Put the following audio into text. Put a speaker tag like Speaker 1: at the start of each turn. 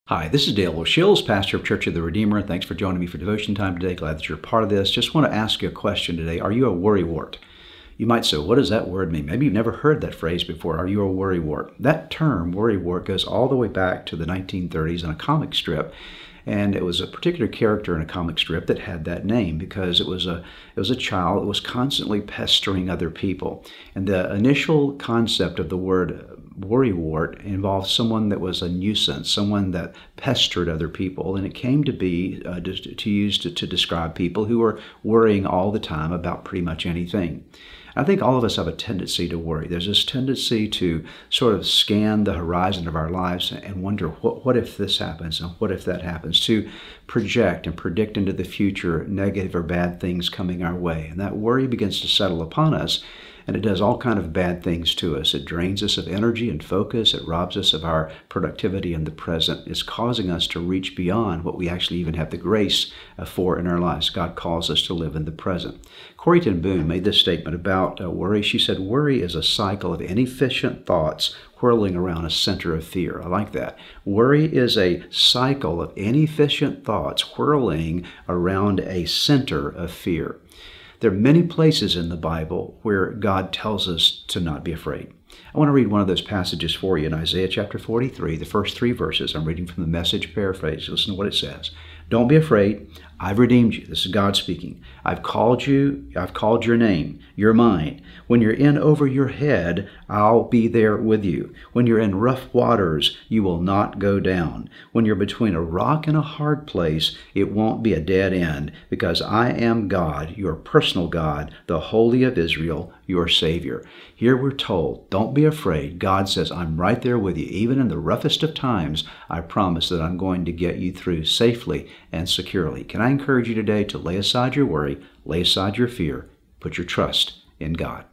Speaker 1: Hi, this is Dale O'Shills, pastor of Church of the Redeemer. Thanks for joining me for devotion time today. Glad that you're a part of this. Just want to ask you a question today. Are you a worrywart? You might say, what does that word mean? Maybe you've never heard that phrase before. Are you a worrywart? That term, worrywart, goes all the way back to the 1930s in a comic strip. And it was a particular character in a comic strip that had that name because it was a child that was constantly pestering other people. And the initial concept of the word worrywart involved someone that was a nuisance, someone that pestered other people, and it came to be to describe people who were worrying all the time about pretty much anything. I think all of us have a tendency to worry. There's this tendency to sort of scan the horizon of our lives and wonder, what if this happens and what if that happens, to project and predict into the future negative or bad things coming our way. And that worry begins to settle upon us, and it does all kind of bad things to us. It drains us of energy and focus. It robs us of our productivity in the present. It's causing us to reach beyond what we actually even have the grace for in our lives. God calls us to live in the present. Corrie ten Boom made this statement about worry. She said, worry is a cycle of inefficient thoughts whirling around a center of fear. I like that. Worry is a cycle of inefficient thoughts whirling around a center of fear. There are many places in the Bible where God tells us to not be afraid. I want to read one of those passages for you in Isaiah chapter 43, the first 3 verses. I'm reading from the Message paraphrase. Listen to what it says. Don't be afraid. I've redeemed you. This is God speaking. I've called you. I've called your name. You're mine. When you're in over your head, I'll be there with you. When you're in rough waters, you will not go down. When you're between a rock and a hard place, it won't be a dead end, because I am God, your personal God, the Holy of Israel, your Savior. Here we're told, don't be afraid. God says, I'm right there with you. Even in the roughest of times, I promise that I'm going to get you through safely and securely. Can I encourage you today to lay aside your worry, lay aside your fear, put your trust in God?